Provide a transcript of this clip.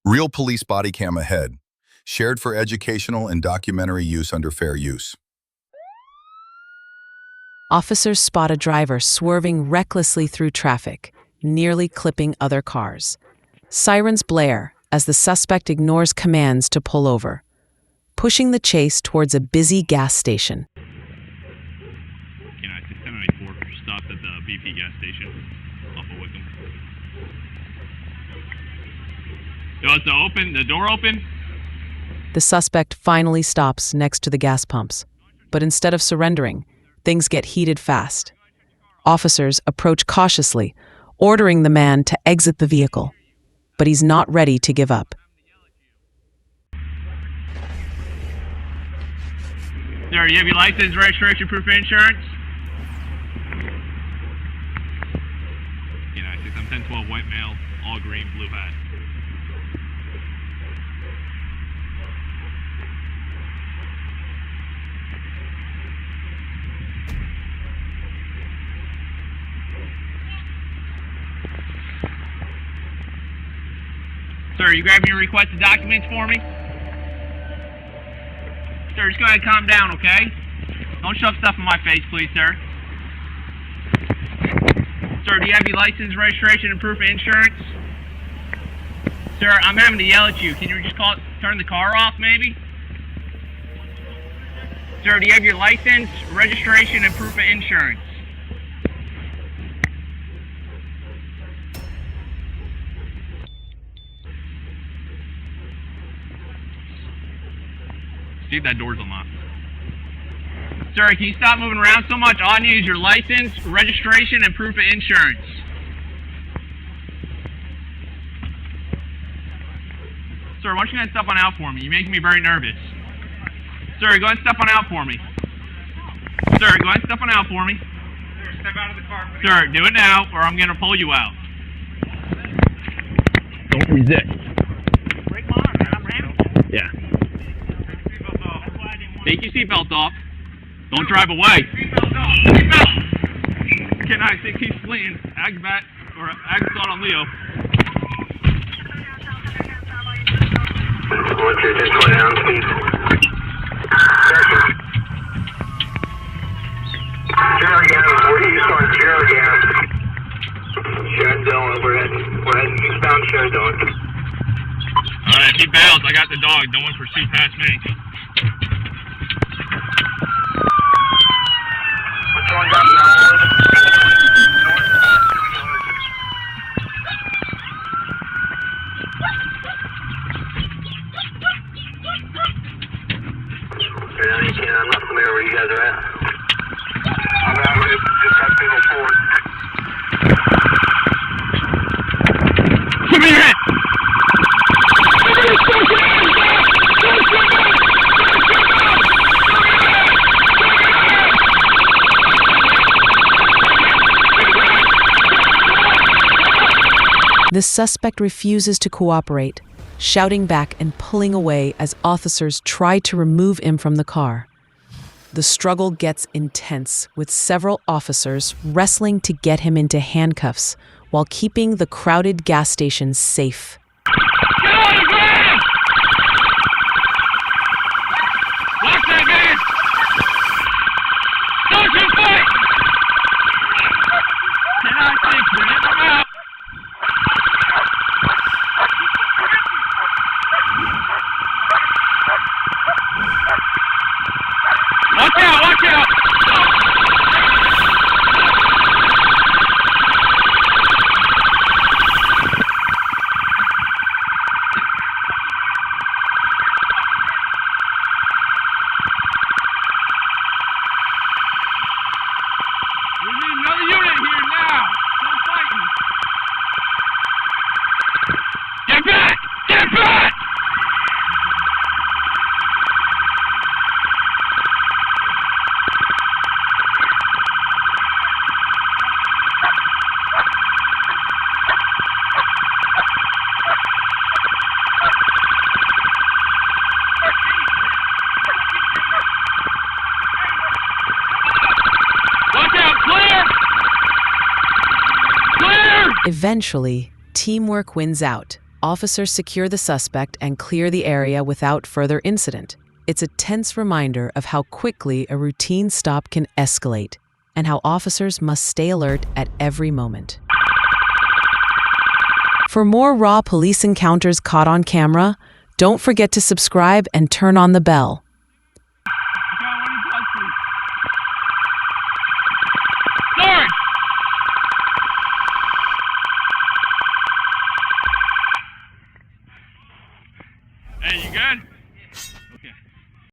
Real police body cam ahead. Shared for educational and documentary use under fair use. Officers spot a driver swerving recklessly through traffic, nearly clipping other cars. Sirens blare as the suspect ignores commands to pull over, pushing the chase towards a busy gas station. I 1094 stopped at the BP gas station off of Wickham. The door open? The suspect finally stops next to the gas pumps, but instead of surrendering, things get heated fast. Officers approach cautiously, ordering the man to exit the vehicle, but he's not ready to give up. Sir, you have your license, registration, proof of insurance? I'm 1012, white male, all green, blue hat. Sir, you grabbing your requested documents for me? Sir, just go ahead and calm down, okay? Don't shove stuff in my face, please, sir. Sir, do you have your license, registration, and proof of insurance? Sir, I'm having to yell at you. Can you just turn the car off, maybe? Sir, do you have your license, registration, and proof of insurance? See if that door's unlocked. Sir, can you stop moving around so much? All I need is your license, registration, and proof of insurance. Sir, why don't you go ahead and step on out for me? You're making me very nervous. Sir, go ahead and step on out for me. Sir, go ahead and step on out for me. Sir, step out of the car. Sir, do it now, or I'm going to pull you out. Don't resist. Break my arm, man. I'm ramming. Yeah. Take your seatbelt off. Don't drive away. Seatbelt off. Seatbelt! Can I say keep fleeing? Agbat or Agathon on Leo. What's your display down, please? Zero gas, where do you start? Zero gas. Shared zone, we're heading eastbound shared zone. Alright, if he bails, I got the dog. No one pursue past me. Which one got north? I'm not familiar where you guys are at. I'm out, just got people forward. Give me your hand! The suspect refuses to cooperate, shouting back and pulling away as officers try to remove him from the car. The struggle gets intense, with several officers wrestling to get him into handcuffs while keeping the crowded gas station safe. Get on the ground! Watch that man! Don't you fight! Can I think you hit them out? Watch out! Watch out! We need another unit here now! Stop fighting! Get back! Get back! Watch out! Clear! Clear! Eventually, teamwork wins out. officers secure the suspect and clear the area without further incident. It's a tense reminder of how quickly a routine stop can escalate and how officers must stay alert at every moment. For more raw police encounters caught on camera, don't forget to subscribe and turn on the bell.